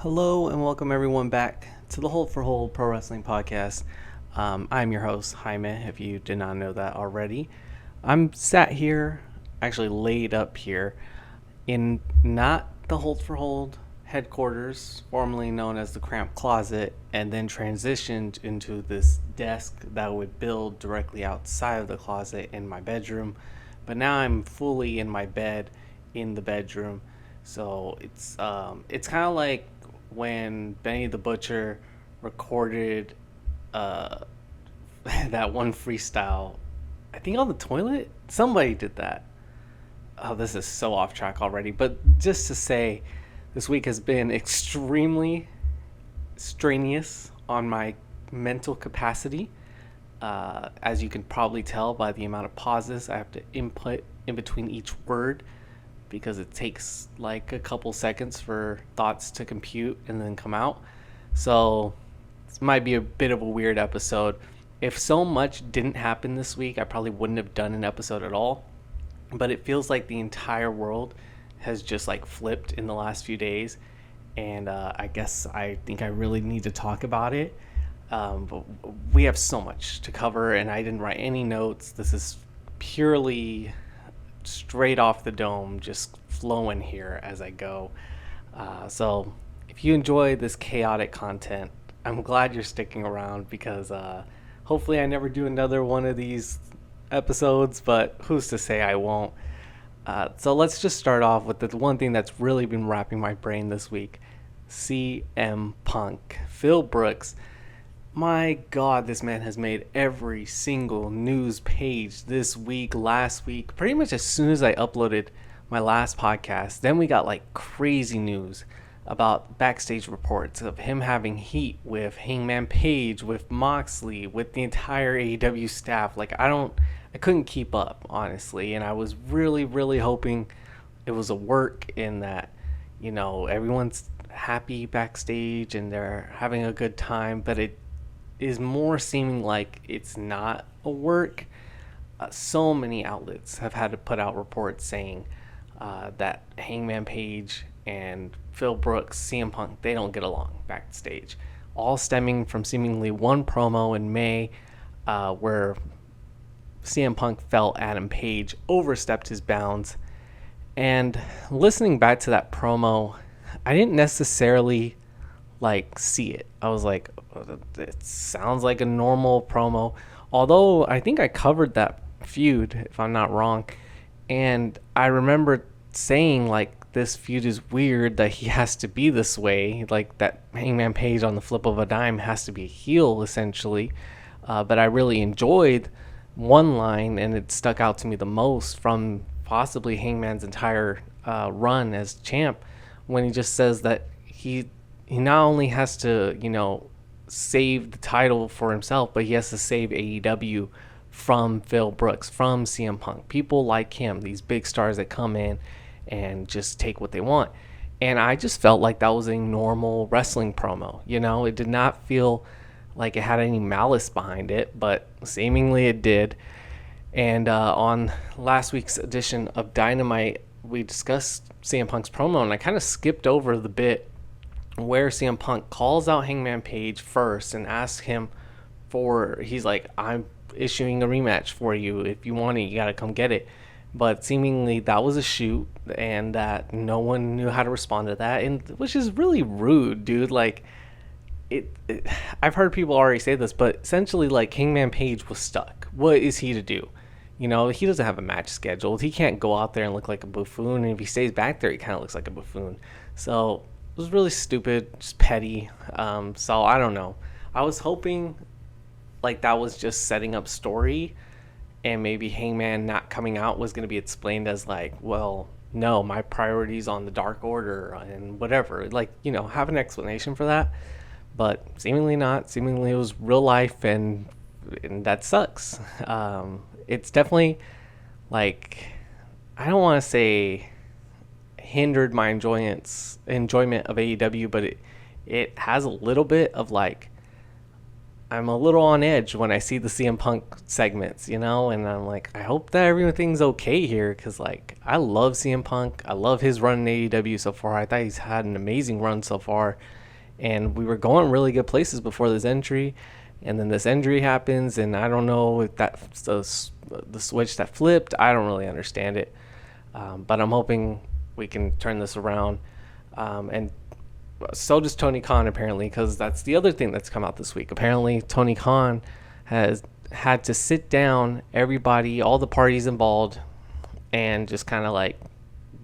Hello and welcome everyone back to the Hold for Hold Pro Wrestling Podcast. I'm your host, Jaime, if you did not know that already. I'm sat here, actually laid up here, in not the Hold for Hold headquarters, formerly known as the Cramped Closet, and then transitioned into this desk that would build directly outside of the closet in my bedroom. But now I'm fully in my bed in the bedroom. So it's kind of like when Benny the Butcher recorded that one freestyle, I think on the toilet. Somebody did that. Oh, this is so off track already. But just to say, this week has been extremely strenuous on my mental capacity. As you can probably tell by the amount of pauses I have to input in between each word, because it takes like a couple seconds for thoughts to compute and then come out. So this might be a bit of a weird episode. If so much didn't happen this week, I probably wouldn't have done an episode at all. But it feels like the entire world has just like flipped in the last few days. And I think I really need to talk about it. But we have so much to cover and I didn't write any notes. This is purely straight off the dome, just flowing here as I go. So if you enjoy this chaotic content, I'm glad you're sticking around, because hopefully I never do another one of these episodes, but who's to say I won't. So let's just start off with the one thing that's really been wrapping my brain this week. CM Punk. Phil Brooks. My God, this man has made every single news page this week, last week, pretty much as soon as I uploaded my last podcast. Then we got like crazy news about backstage reports of him having heat with Hangman Page, with Moxley, with the entire AEW staff. Like I couldn't keep up, honestly. And I was really, really hoping it was a work, in that, everyone's happy backstage and they're having a good time, but it is more seeming like it's not a work. So many outlets have had to put out reports saying that Hangman Page and Phil Brooks, CM Punk, they don't get along backstage. All stemming from seemingly one promo in May where CM Punk felt Adam Page overstepped his bounds. And listening back to that promo, I didn't necessarily see it. I was like, it sounds like a normal promo, although I think I covered that feud, if I'm not wrong, and I remember saying this feud is weird, that he has to be this way, like that Hangman Page on the flip of a dime has to be a heel essentially. But I really enjoyed one line, and it stuck out to me the most from possibly Hangman's entire run as champ, when he just says that he not only has to, save the title for himself, but he has to save AEW from Phil Brooks, from CM Punk. People like him, these big stars that come in and just take what they want. And I just felt like that was a normal wrestling promo. It did not feel like it had any malice behind it, but seemingly it did. And on last week's edition of Dynamite, we discussed CM Punk's promo, and I kind of skipped over the bit where CM Punk calls out Hangman Page first and asks him he's like, I'm issuing a rematch for you. If you want it, you got to come get it. But seemingly that was a shoot, and that no one knew how to respond to that, and which is really rude, dude. I've heard people already say this, but essentially, Hangman Page was stuck. What is he to do? He doesn't have a match scheduled. He can't go out there and look like a buffoon, and if he stays back there, he kind of looks like a buffoon. So it was really stupid, just petty. So I don't know. I was hoping that was just setting up story, and maybe Hangman not coming out was going to be explained as well, no, my priority's on the Dark Order and whatever. Have an explanation for that. But seemingly not. Seemingly it was real life, and that sucks. It's definitely I don't want to say hindered my enjoyment of AEW, but it has a little bit of I'm a little on edge when I see the CM Punk segments, and I'm like, I hope that everything's okay here, because like I love CM Punk, I love his run in AEW so far. I thought he's had an amazing run so far, and we were going really good places before this injury, and then this injury happens, and I don't know if that's the switch that flipped. I don't really understand it, but I'm hoping we can turn this around, and so does Tony Khan, apparently, because that's the other thing that's come out this week. Apparently, Tony Khan has had to sit down everybody, all the parties involved, and just kind of like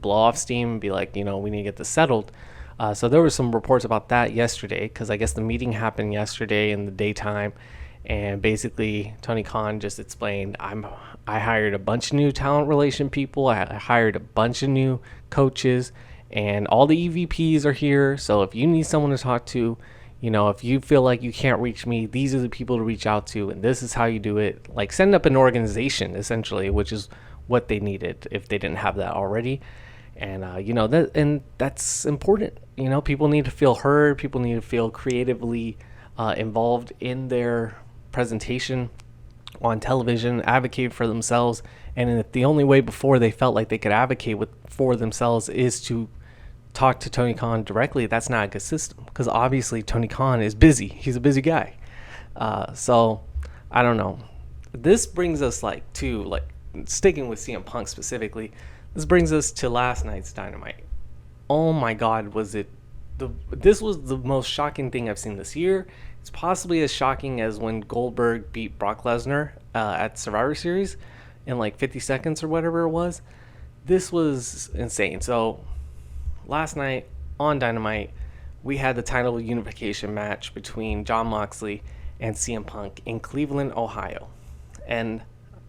blow off steam and be like, we need to get this settled. So there were some reports about that yesterday, because I guess the meeting happened yesterday in the daytime, and basically Tony Khan just explained, I hired a bunch of new talent relation people, I hired a bunch of new coaches, and all the EVPs are here. So if you need someone to talk to, if you feel like you can't reach me, these are the people to reach out to, and this is how you do it. Like, send up an organization, essentially, which is what they needed if they didn't have that already. And that's important. People need to feel heard. People need to feel creatively involved in their presentation on television, advocate for themselves. And if the only way before they felt like they could advocate for themselves is to talk to Tony Khan directly, that's not a good system, because obviously Tony Khan is busy. He's a busy guy. So I don't know. This brings us to sticking with CM Punk specifically. This brings us to last night's Dynamite. Oh my God, this was the most shocking thing I've seen this year. It's possibly as shocking as when Goldberg beat Brock Lesnar at Survivor Series in 50 seconds or whatever it was. This was insane. So last night on Dynamite, we had the title unification match between Jon Moxley and CM Punk in Cleveland, Ohio. And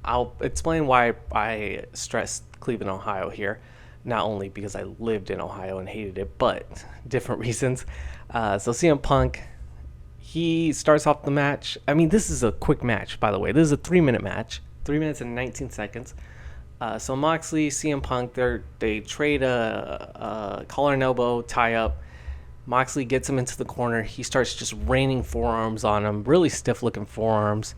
I'll explain why I stress Cleveland, Ohio here. Not only because I lived in Ohio and hated it, but different reasons. So CM Punk, he starts off the match. I mean, this is a quick match, by the way. This is a 3-minute match. 3 minutes and 19 seconds. So Moxley, CM Punk, they trade a collar and elbow tie up. Moxley gets him into the corner. He starts just raining forearms on him, really stiff looking forearms.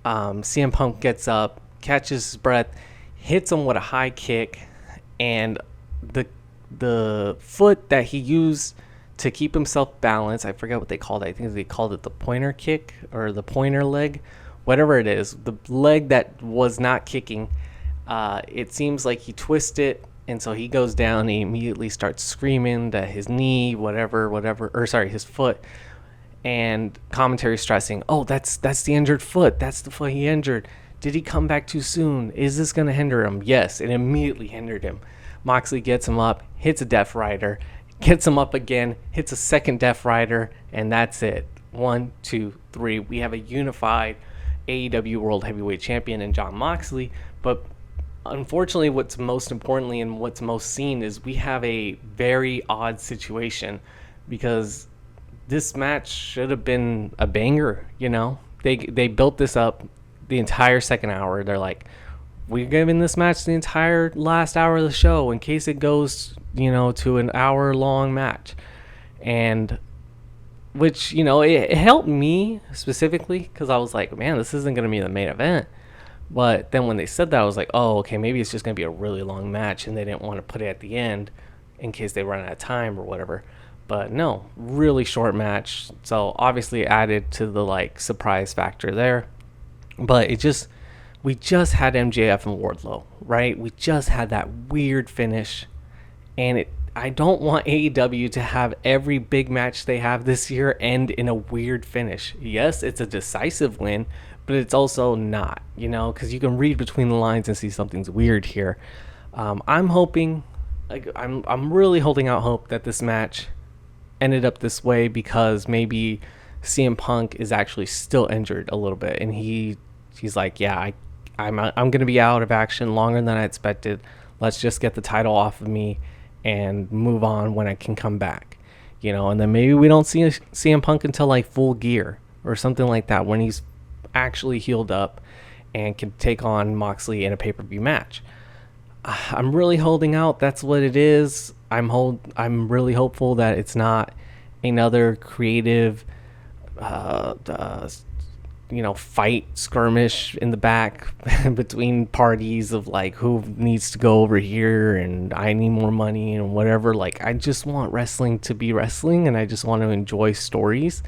CM Punk gets up, catches his breath, hits him with a high kick, and the foot that he used to keep himself balanced, I forget what they called it. I think they called it the pointer kick or the pointer leg, whatever it is. The leg that was not kicking. It seems like he twists it, and so he goes down and he immediately starts screaming that his knee, his foot, and commentary stressing, oh, that's the injured foot. That's the foot he injured. Did he come back too soon? Is this going to hinder him? Yes, it immediately hindered him. Moxley gets him up, hits a Death Rider, gets him up again, hits a second Death Rider, and that's it. 1, 2, 3. We have a unified AEW World Heavyweight Champion in Jon Moxley, but unfortunately, what's most importantly and what's most seen is we have a very odd situation, because this match should have been a banger. They built this up the entire second hour. They're like, we're giving this match the entire last hour of the show in case it goes to an hour long match, and which it helped me specifically, because I was like, man, this isn't going to be the main event. But then when they said that, I was like, oh, okay, maybe it's just going to be a really long match, and they didn't want to put it at the end in case they run out of time or whatever. But no, really short match. So obviously added to the surprise factor there. But we just had MJF and Wardlow, right? We just had that weird finish. And I don't want AEW to have every big match they have this year end in a weird finish. Yes, it's a decisive win, but it's also not, because you can read between the lines and see something's weird here. I'm hoping, I'm really holding out hope that this match ended up this way, because maybe CM Punk is actually still injured a little bit, and he's like, yeah, I'm going to be out of action longer than I expected. Let's just get the title off of me and move on when I can come back, and then maybe we don't see CM Punk until Full Gear or something like that, when he's actually healed up and can take on Moxley in a pay-per-view match. I'm really holding out. That's what it is. I'm really hopeful that it's not another creative fight skirmish in the back between parties of like who needs to go over here and I need more money and whatever. Like, I just want wrestling to be wrestling, and I just want to enjoy stories.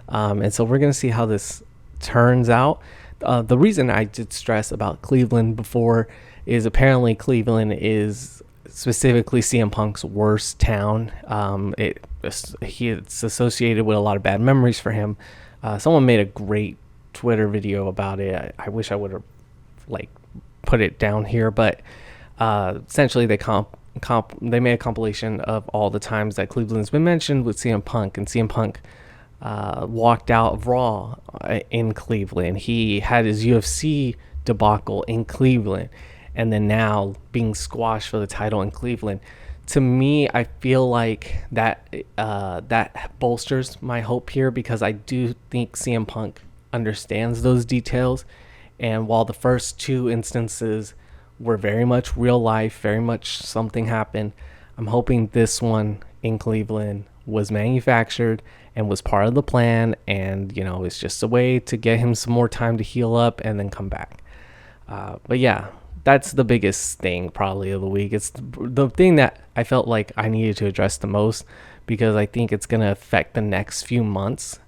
And so we're going to see how this turns out. The reason I did stress about Cleveland before is apparently Cleveland is specifically CM Punk's worst town. It's associated with a lot of bad memories for him. Someone made a great Twitter video about it. I wish I would have put it down here, but essentially they made a compilation of all the times that Cleveland's been mentioned with CM Punk, and CM Punk walked out of Raw in Cleveland. He had his UFC debacle in Cleveland, and then now being squashed for the title in Cleveland. To me, I feel like that bolsters my hope here, because I do think CM Punk understands those details. And while the first two instances were very much real life, very much something happened, I'm hoping this one in Cleveland was manufactured and was part of the plan, and it's just a way to get him some more time to heal up and then come back. But yeah, that's the biggest thing probably of the week. It's the thing that I felt like I needed to address the most, because I think it's going to affect the next few months,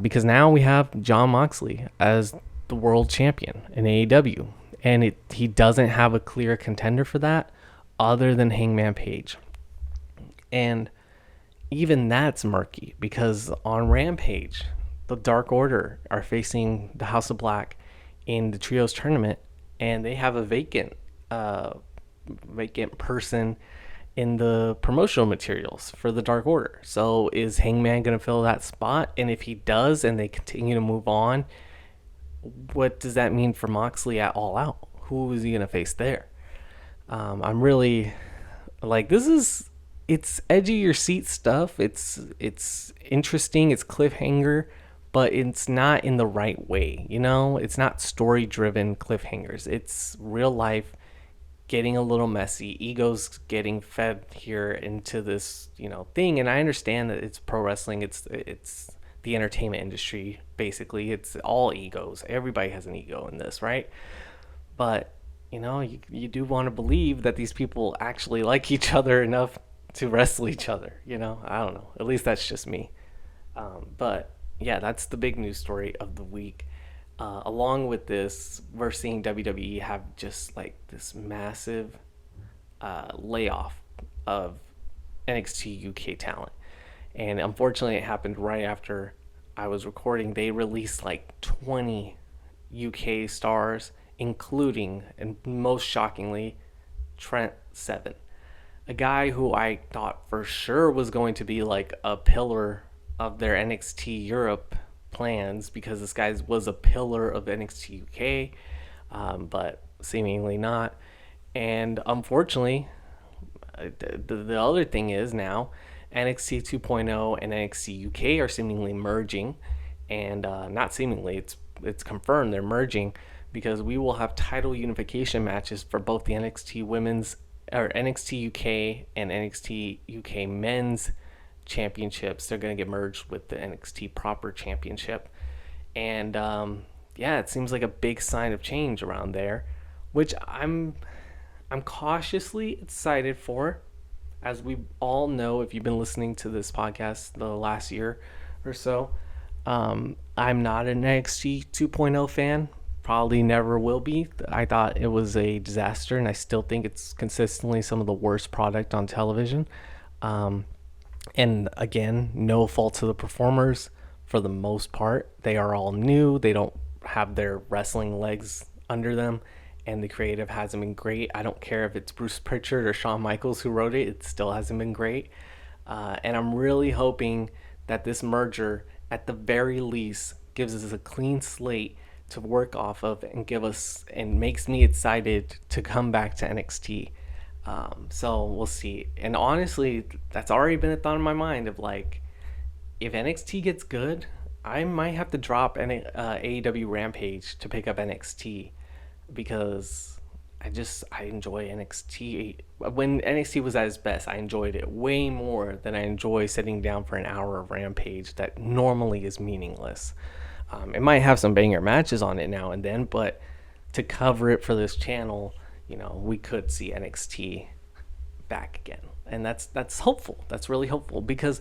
because now we have Jon Moxley as the world champion in AEW, and he doesn't have a clear contender for that other than Hangman Page. And even that's murky, because on Rampage, the Dark Order are facing the House of Black in the Trios tournament, and they have a vacant person in the promotional materials for the Dark Order. So is Hangman going to fill that spot? And if he does, and they continue to move on, what does that mean for Moxley at All Out? Who is he going to face there? I'm really it's edge of your seat stuff. It's interesting. It's cliffhanger, but it's not in the right way. It's not story driven cliffhangers. It's real life getting a little messy, egos getting fed here into this, thing. And I understand that it's pro wrestling. It's the entertainment industry. Basically, it's all egos. Everybody has an ego in this, right? But, you do want to believe that these people actually like each other enough to wrestle each other. I don't know. At least that's just me. But yeah, that's the big news story of the week. Along with this, we're seeing WWE have just this massive layoff of NXT UK talent. And unfortunately, it happened right after I was recording. They released 20 UK stars, including, and most shockingly, Trent Seven. A guy who I thought for sure was going to be a pillar of their NXT Europe plans, because this guy was a pillar of NXT UK, but seemingly not. And unfortunately, the other thing is now NXT 2.0 and NXT UK are seemingly merging, and not seemingly, it's confirmed they're merging, because we will have title unification matches for both the NXT Women's or NXT UK and NXT UK Men's championships. They're going to get merged with the NXT proper championship. And it seems like a big sign of change around there, which I'm cautiously excited for. As we all know, if you've been listening to this podcast the last year or so, I'm not an NXT 2.0 fan. Probably never will be. I thought it was a disaster, and I still think it's consistently some of the worst product on television. And again, no fault to the performers for the most part. They are all new. They don't have their wrestling legs under them, and the creative hasn't been great. I don't care if it's Bruce Pritchard or Shawn Michaels who wrote it. It still hasn't been great. And I'm really hoping that this merger, at the very least, gives us a clean slate to work off of and makes me excited to come back to NXT. So we'll see. And honestly, that's already been a thought in my mind of if NXT gets good, I might have to drop AEW Rampage to pick up NXT, because I enjoy NXT. When NXT was at its best, I enjoyed it way more than I enjoy sitting down for an hour of Rampage that normally is meaningless. It might have some banger matches on it now and then, but to cover it for this channel, we could see NXT back again, and that's hopeful. That's really hopeful, because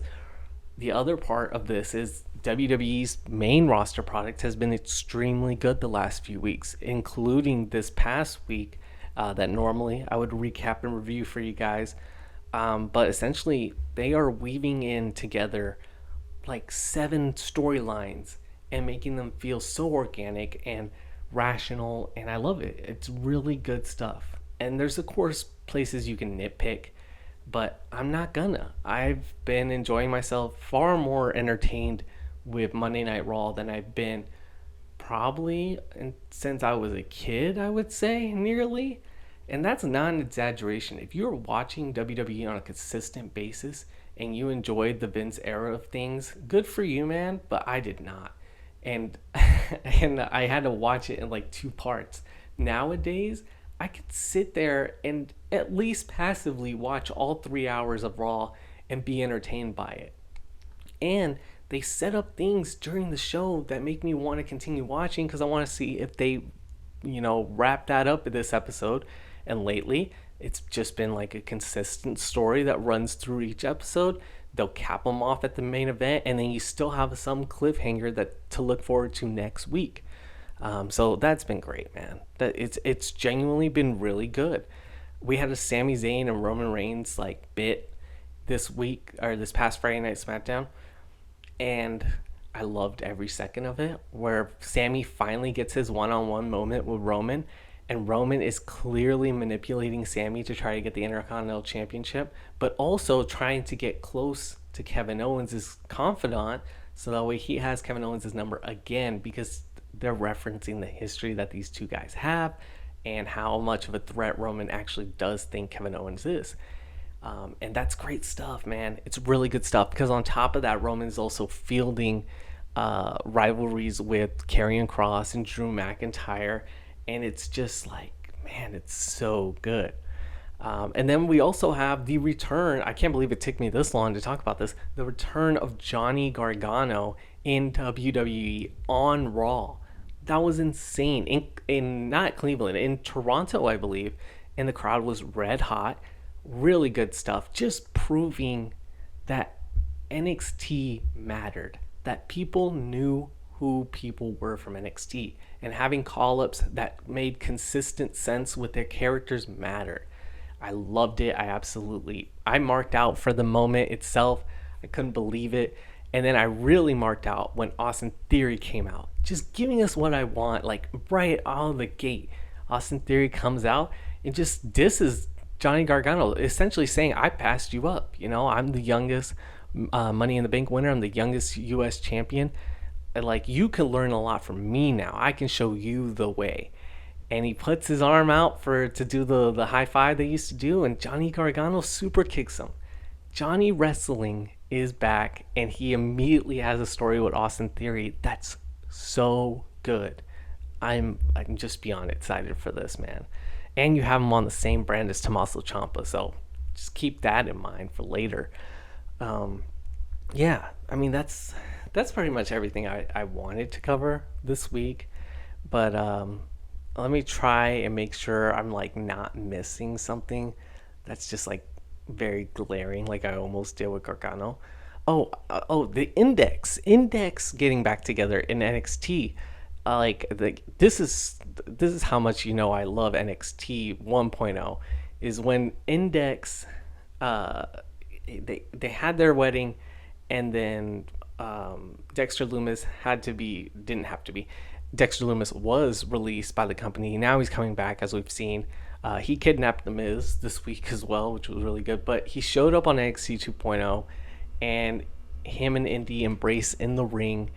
the other part of this is WWE's main roster product has been extremely good the last few weeks, including this past week that normally I would recap and review for you guys. But essentially, they are weaving in together like 7 storylines and making them feel so organic and rational, and I love it. It's really good stuff. And there's, of course, places you can nitpick, but I'm not gonna. I've been enjoying myself, far more entertained with Monday Night Raw than I've been probably since I was a kid, I would say, nearly. And that's not an exaggeration. If you're watching WWE on a consistent basis and you enjoyed the Vince era of things, good for you, man, but I did not. And and I had to watch it in like 2 parts. Nowadays, I could sit there and at least passively watch all 3 hours of Raw and be entertained by it. And they set up things during the show that make me want to continue watching, because I want to see if they, wrap that up in this episode. And lately, it's just been like a consistent story that runs through each episode. They'll cap them off at the main event, and then you still have some cliffhanger that to look forward to next week. So that's been great, man. That it's genuinely been really good. We had a Sami Zayn and Roman Reigns like bit this week, or this past Friday Night SmackDown, and I loved every second of it. Where Sami finally gets his one-on-one moment with Roman, and Roman is clearly manipulating Sami to try to get the Intercontinental Championship, but also trying to get close to Kevin Owens' confidant, so that way he has Kevin Owens' number again, because they're referencing the history that these two guys have and how much of a threat Roman actually does think Kevin Owens is. And that's great stuff, man. It's really good stuff, because on top of that, Roman is also fielding rivalries with Karrion Kross and Drew McIntyre, and it's just like, man, it's so good. And then we also have the return, I can't believe it took me this long to talk about this, the return of Johnny Gargano in WWE on Raw. That was insane. In not Cleveland, in Toronto, I believe, and the crowd was red hot. Really good stuff. Just proving that NXT mattered, that people knew who people were from NXT, and having call-ups that made consistent sense with their characters mattered. I loved it. I marked out for the moment itself. I couldn't believe it. And then I really marked out when Austin Theory came out, just giving us what I want, like right out of the gate. Austin Theory comes out and just disses Johnny Gargano, essentially saying, I passed you up. I'm the youngest Money in the Bank winner. I'm the youngest U.S. champion. And like, you can learn a lot from me now. I can show you the way. And he puts his arm out to do the high five they used to do, and Johnny Gargano super kicks him. Johnny Wrestling is back, and he immediately has a story with Austin Theory that's so good. I'm just beyond excited for this, man. And you have him on the same brand as Tommaso Ciampa, so just keep that in mind for later. Yeah, I mean, that's pretty much everything I wanted to cover this week. But let me try and make sure I'm like not missing something that's just like very glaring, like I almost did with Gargano. The Index getting back together in NXT. This is how much I love NXT 1.0, is when Index they had their wedding, and then Dexter Loomis didn't have to be. Dexter Loomis was released by the company. Now he's coming back, as we've seen. He kidnapped The Miz this week as well, which was really good. But he showed up on NXT 2.0, and him and Indy embrace in the ring.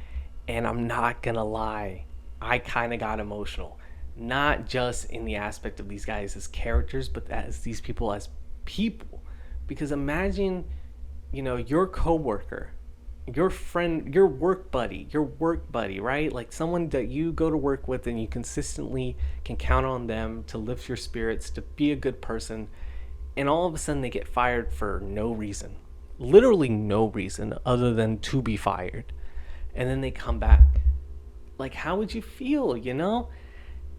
And I'm not going to lie, I kind of got emotional. Not just in the aspect of these guys as characters, but as these people as people. Because imagine, your coworker, your friend, your work buddy, right? Like someone that you go to work with and you consistently can count on them to lift your spirits, to be a good person, and all of a sudden they get fired for no reason. Literally no reason other than to be fired. And then they come back like, how would you feel, you know?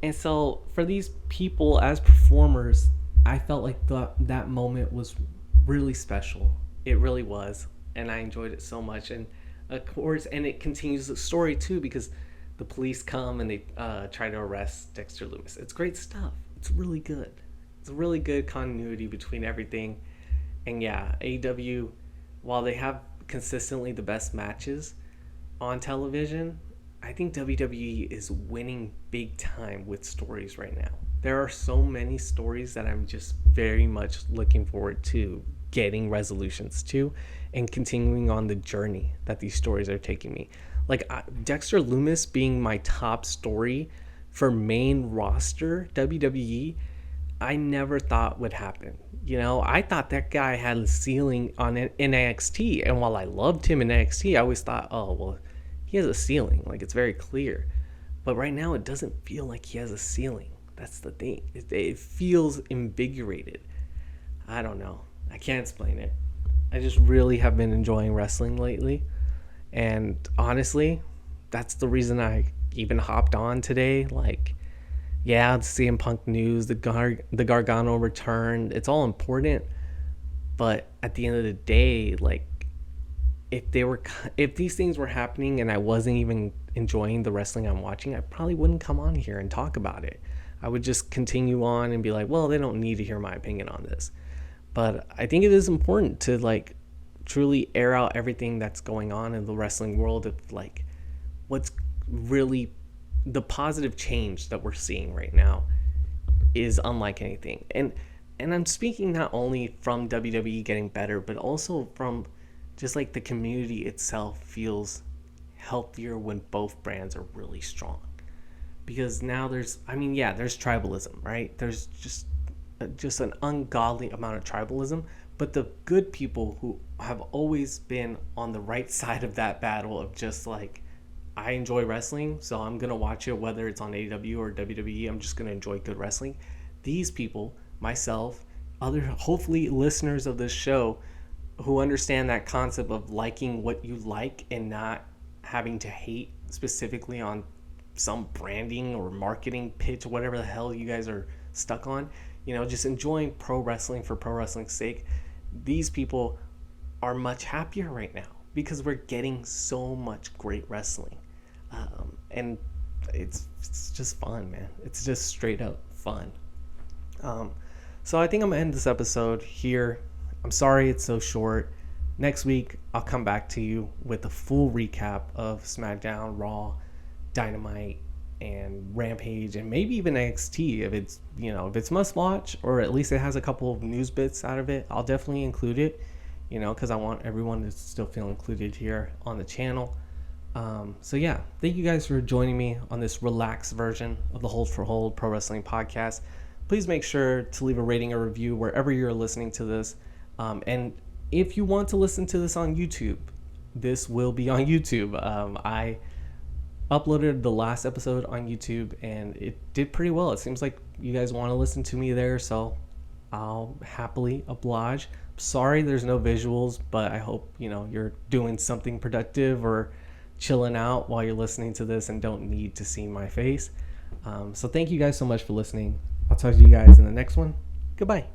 And so for these people as performers, I felt like that moment was really special. It really was. And I enjoyed it so much. And of course, and it continues the story too, because the police come and they try to arrest Dexter Loomis. It's great stuff. It's really good. It's a really good continuity between everything. And yeah, AEW, while they have consistently the best matches on television, I think WWE is winning big time with stories right now. There are so many stories that I'm just very much looking forward to getting resolutions to and continuing on the journey that these stories are taking me. Like Dexter Loomis being my top story for main roster WWE, I never thought would happen. You know, I thought that guy had a ceiling on NXT, and while I loved him in NXT, I always thought, oh, well, he has a ceiling. Like, it's very clear. But right now, it doesn't feel like he has a ceiling. That's the thing. It feels invigorated. I don't know. I can't explain it. I just really have been enjoying wrestling lately. And honestly, that's the reason I even hopped on today. Like, yeah, the CM Punk news, the Gargano return, it's all important. But at the end of the day, like, if these things were happening and I wasn't even enjoying the wrestling I'm watching, I probably wouldn't come on here and talk about it. I would just continue on and be like, well, they don't need to hear my opinion on this. But I think it is important to like truly air out everything that's going on in the wrestling world, of like what's really the positive change that we're seeing right now is unlike anything. And I'm speaking not only from WWE getting better, but also from just like the community itself feels healthier when both brands are really strong. Because now there's tribalism, right? There's just an ungodly amount of tribalism, but the good people who have always been on the right side of that battle of just like, I enjoy wrestling, so I'm going to watch it whether it's on AEW or WWE. I'm just going to enjoy good wrestling. These people, myself, other hopefully listeners of this show who understand that concept of liking what you like and not having to hate specifically on some branding or marketing pitch, whatever the hell you guys are stuck on, you know, just enjoying pro wrestling for pro wrestling's sake. These people are much happier right now because we're getting so much great wrestling. And it's just fun, man. It's just straight up fun. So I think I'm gonna end this episode here. I'm sorry it's so short. Next week, I'll come back to you with a full recap of SmackDown, Raw, Dynamite, and Rampage, and maybe even NXT if it's must watch, or at least it has a couple of news bits out of it. I'll definitely include it, because I want everyone to still feel included here on the channel. So yeah, thank you guys for joining me on this relaxed version of the Hold for Hold Pro Wrestling Podcast. Please make sure to leave a rating or review wherever you're listening to this. And if you want to listen to this on YouTube, this will be on YouTube. I uploaded the last episode on YouTube and it did pretty well. It seems like you guys want to listen to me there, so I'll happily oblige. Sorry there's no visuals, but I hope you're doing something productive or chilling out while you're listening to this and don't need to see my face. So thank you guys so much for listening. I'll talk to you guys in the next one. Goodbye.